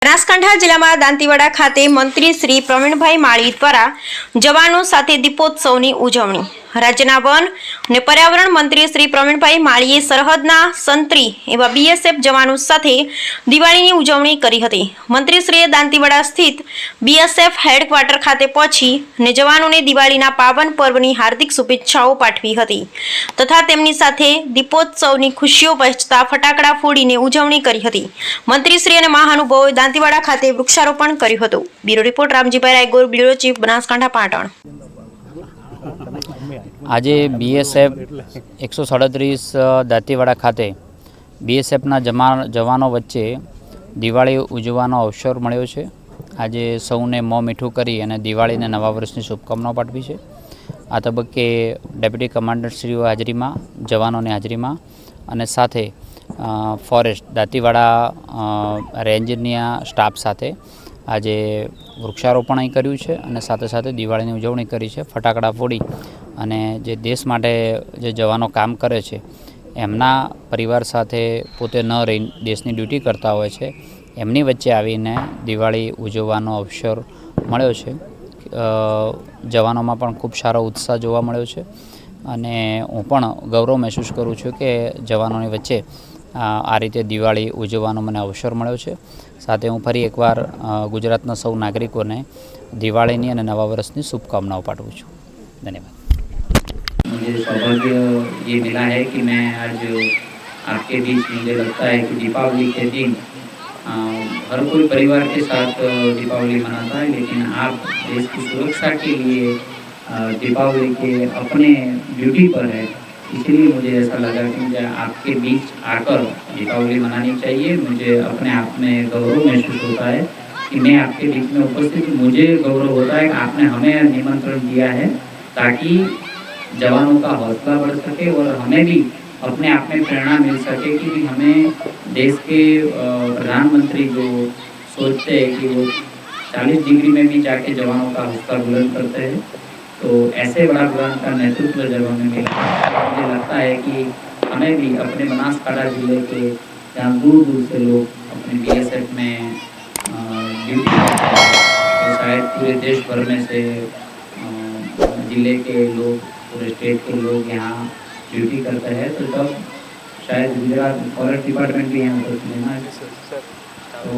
બનાસકાંઠા જિલ્લામાં દાંતીવાડા ખાતે મંત્રી શ્રી પ્રવીણભાઈ માળી દ્વારા જવાનો સાથે દીપોત્સવની ઉજવણી। રાજ્યના વન અને પર્યાવરણ મંત્રી શ્રી પ્રવીણભાઈ માળીએ સરહદના સંત્રી એવા બીએસએફ જવાનો સાથે દિવાળીની ઉજવણી કરી હતી। મંત્રીશ્રીએ દાંતીવાડા સ્થિત બીએસએફ હેડક્વાર્ટર ખાતે પહોંચી અને જવાનોને દિવાળીના પાવન પર્વની હાર્દિક શુભેચ્છાઓ પાઠવી હતી તથા તેમની સાથે દીપોત્સવની ખુશીઓ વહેંચતા ફટાકડા ફોડીને ઉજવણી કરી હતી। મંત્રીશ્રી અને મહાનુભાવોએ દાંતીવાડા ખાતે વૃક્ષારોપણ કર્યું હતું। Bureau report Ramjibhai Raigor, bureau chief, Banaskantha Patan. આજે બીએસએફ 137 દાંતીવાડા ખાતે બીએસએફના જવાનો વચ્ચે દિવાળી ઉજવવાનો અવસર મળ્યો છે। આજે સૌને મોં મીઠું કરી અને દિવાળીને નવા વર્ષની શુભકામનાઓ પાઠવી છે। આ તબક્કે ડેપ્યુટી કમાન્ડરશ્રીઓ હાજરીમાં, જવાનોની હાજરીમાં અને સાથે ફોરેસ્ટ દાંતીવાડા રેન્જના સ્ટાફ સાથે આજે વૃક્ષારોપણ અહીં કર્યું છે અને સાથે સાથે દિવાળીની ઉજવણી કરી છે। ફટાકડા ફોડી અને જે દેશ માટે જે જવાનો કામ કરે છે એમના પરિવાર સાથે પોતે ન રહી દેશની ડ્યુટી કરતા હોય છે એમની વચ્ચે આવીને દિવાળી ઉજવવાનો અવસર મળ્યો છે। જવાનોમાં પણ ખૂબ સારો ઉત્સાહ જોવા મળ્યો છે અને હું પણ ગૌરવ મહેસૂસ કરું છું કે જવાનોની વચ્ચે આ રીતે દિવાળી ઉજવવાનો મને અવસર મળ્યો છે। સાથે હું ફરી એકવાર ગુજરાતના સૌ નાગરિકોને દિવાળીની અને નવા વર્ષની શુભકામનાઓ પાઠવું છું। ધન્યવાદ। मुझे सौभाग्य ये मिला है कि मैं आज आपके बीच, मुझे लगता है कि दीपावली के दिन हर कोई परिवार के साथ दीपावली मनाता है, लेकिन आप देश की सुरक्षा के लिए दीपावली के अपने ड्यूटी पर है, इसलिए मुझे ऐसा लगा कि मुझे आपके बीच आकर दीपावली मनानी चाहिए। मुझे अपने आप में गौरव महसूस होता है कि मैं आपके बीच में उपस्थित हूँ। मुझे गौरव होता है कि आपने हमें निमंत्रण दिया है ताकि जवानों का हौसला बढ़ सके और हमें भी अपने आप में प्रेरणा मिल सके कि हमें देश के प्रधानमंत्री जो सोचते हैं कि वो 40 डिग्री में भी जाके जवानों का हौसला बुलंद करते हैं, तो ऐसे बड़ा बुलंद का नेतृत्व जब हमें मिला, मुझे लगता है कि हमें भी अपने बनासकांठा जिले के जहाँ दूर दूर से लोग अपने बीएसएफ में ड्यूटी करते हैं, तो शायद पूरे देश भर में से जिले के लोग, पूरे स्टेट के लोग यहाँ ड्यूटी करते हैं, तो तब शायद गुजरात फॉरेस्ट डिपार्टमेंट भी यहाँ पर लेना है। तो